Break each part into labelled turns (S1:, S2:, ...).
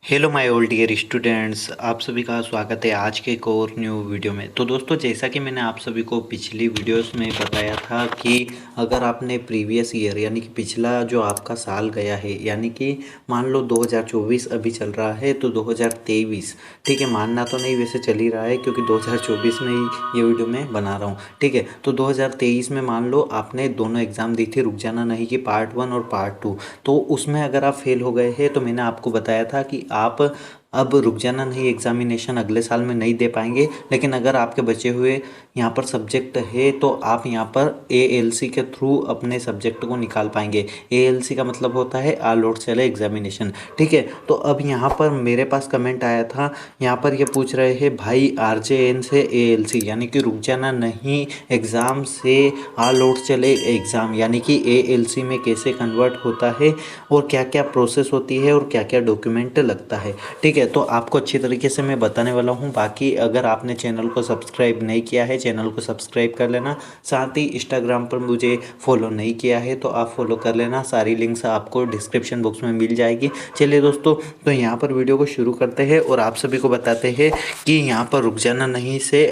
S1: Hello my old dear students, आप सभी का स्वागत है आज के एक और न्यू वीडियो में। तो दोस्तों, जैसा कि मैंने आप सभी को पिछली वीडियोस में बताया था कि अगर आपने प्रीवियस ईयर यानी कि पिछला जो आपका साल गया है, यानी कि मान लो 2024 अभी चल रहा है तो 2023, ठीक है, मानना तो नहीं वैसे चल ही रहा है क्योंकि 2024 में ही ये वीडियो मैं बना रहा हूँ, ठीक है। तो 2023 में मान लो आपने दोनों एग्ज़ाम दी थी, रुक जाना नहीं की पार्ट 1 और पार्ट 2। तो उसमें अगर आप फेल हो गए हैं तो मैंने आपको बताया था कि आप अब रुक जाना नहीं एग्जामिनेशन अगले साल में नहीं दे पाएंगे, लेकिन अगर आपके बचे हुए यहाँ पर सब्जेक्ट है तो आप यहाँ पर एएलसी के थ्रू अपने सब्जेक्ट को निकाल पाएंगे। एएलसी का मतलब होता है ऑल लोड सेल एग्जामिनेशन, ठीक है। तो अब यहाँ पर मेरे पास कमेंट आया था, यहाँ पर ये पूछ रहे हैं भाई आरजेएन से एएलसी यानी कि रुक जाना नहीं एग्ज़ाम से ऑल लोड चले एग्ज़ाम यानी कि एएलसी में कैसे कन्वर्ट होता है और क्या क्या प्रोसेस होती है और क्या क्या डॉक्यूमेंट लगता है, ठीक है। तो आपको अच्छी तरीके से मैं बताने वाला हूँ। बाकी अगर आपने चैनल को सब्सक्राइब नहीं किया है, चैनल को सब्सक्राइब कर लेना। साथ ही इंस्टाग्राम पर मुझे फॉलो नहीं किया है तो आप फॉलो कर लेना, सारी लिंक्स आपको डिस्क्रिप्शन बॉक्स में मिल जाएगी। चलिए दोस्तों, तो यहाँ पर वीडियो को शुरू करते हैं और आप सभी को बताते हैं कि यहाँ पर रुक जाना नहीं से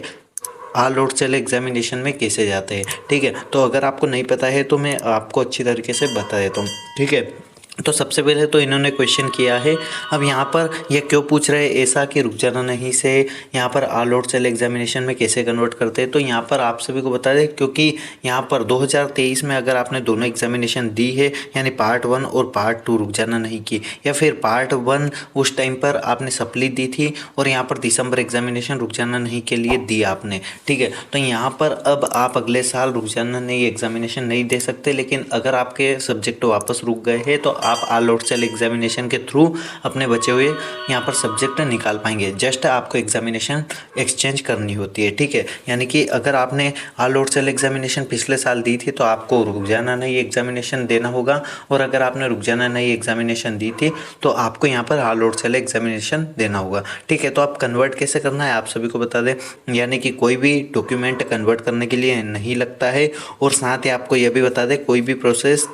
S1: ऑल लोड सेल एग्जामिनेशन में कैसे जाते हैं, ठीक है। तो अगर आपको नहीं पता है तो मैं आपको अच्छी तरीके से बता देता हूँ, ठीक है। तो सबसे पहले तो इन्होंने क्वेश्चन किया है, अब यहाँ पर ये क्यों पूछ रहे हैं ऐसा कि रुक जाना नहीं से यहाँ पर ऑल लोड सेल एग्जामिनेशन में कैसे कन्वर्ट करते हैं। तो यहाँ पर आप सभी को बता दें, क्योंकि यहाँ पर 2023 में अगर आपने दोनों एग्जामिनेशन दी है यानी पार्ट 1 और पार्ट 2 रुक जाना नहीं की, या फिर पार्ट 1 उस टाइम पर आपने सप्ली दी थी और यहाँ पर दिसंबर एग्जामिनेशन रुक जाना नहीं के लिए दिया आपने, ठीक है। तो यहाँ पर अब आप अगले साल रुक जाना नहीं एग्जामिनेशन नहीं दे सकते, लेकिन अगर आपके सब्जेक्ट वापस रुक गए हैं तो आप ऑल लोड सेल एग्जामिनेशन के थ्रू अपने बचे हुए यहाँ पर सब्जेक्ट निकाल पाएंगे। जस्ट आपको एग्जामिनेशन एक्सचेंज करनी होती है, ठीक है। यानी कि अगर आपने ऑल लोड सेल एग्जामिनेशन पिछले साल दी थी तो आपको रुक जाना नहीं एग्जामिनेशन देना होगा, और अगर आपने रुक जाना नहीं एग्जामिनेशन दी थी तो आपको यहाँ पर ऑल लोड सेल एग्जामिनेशन देना होगा, ठीक है। तो आप कन्वर्ट कैसे करना है आप सभी को बता दें, यानी कि कोई भी डॉक्यूमेंट कन्वर्ट करने के लिए नहीं लगता है, और साथ ही आपको यह भी बता दें कोई भी प्रोसेस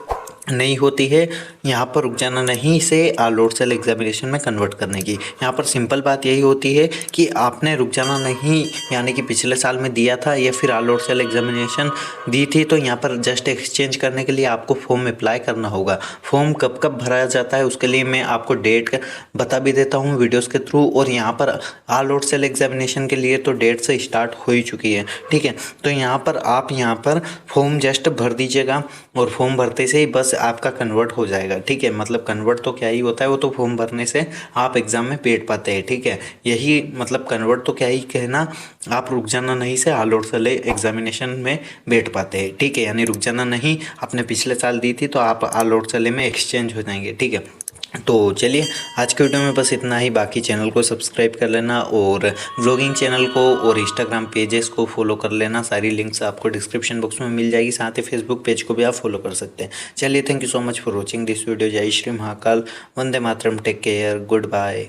S1: नहीं होती है यहाँ पर रुक जाना नहीं से ऑल लोड सेल एग्जामिनेशन में कन्वर्ट करने की। यहाँ पर सिंपल बात यही होती है कि आपने रुक जाना नहीं यानी कि पिछले साल में दिया था या फिर ऑल लोड सेल एग्जामिनेशन दी थी, तो यहाँ पर जस्ट एक्सचेंज करने के लिए आपको फॉर्म अप्लाई करना होगा। फॉर्म कब कब भरा जाता है उसके लिए मैं आपको डेट बता भी देता हूँ वीडियोज़ के थ्रू, और यहाँ पर ऑल लोड सेल एग्जामिनेशन के लिए तो डेट से स्टार्ट हो ही चुकी है, ठीक है। तो यहाँ पर आप यहाँ पर फॉर्म जस्ट भर दीजिएगा और फॉर्म भरते से ही बस आपका कन्वर्ट हो जाएगा, ठीक है। मतलब कन्वर्ट तो क्या ही होता है, वो तो फॉर्म भरने से आप एग्ज़ाम में बैठ पाते हैं, ठीक है। यही मतलब कन्वर्ट तो क्या ही कहना, आप रुक जाना नहीं से ऑल लोड सेल एग्जामिनेशन में बैठ पाते हैं, ठीक है। यानी रुक जाना नहीं आपने पिछले साल दी थी तो आप ऑल लोड सेल में एक्सचेंज हो जाएंगे, ठीक है। तो चलिए आज के वीडियो में बस इतना ही। बाकी चैनल को सब्सक्राइब कर लेना और व्लॉगिंग चैनल को और इंस्टाग्राम पेजेस को फॉलो कर लेना, सारी लिंक्स आपको डिस्क्रिप्शन बॉक्स में मिल जाएगी। साथ ही फेसबुक पेज को भी आप फॉलो कर सकते हैं। चलिए, thank you so much for watching this video. जय Shri Mahakal, Vande Mataram, take care, good bye.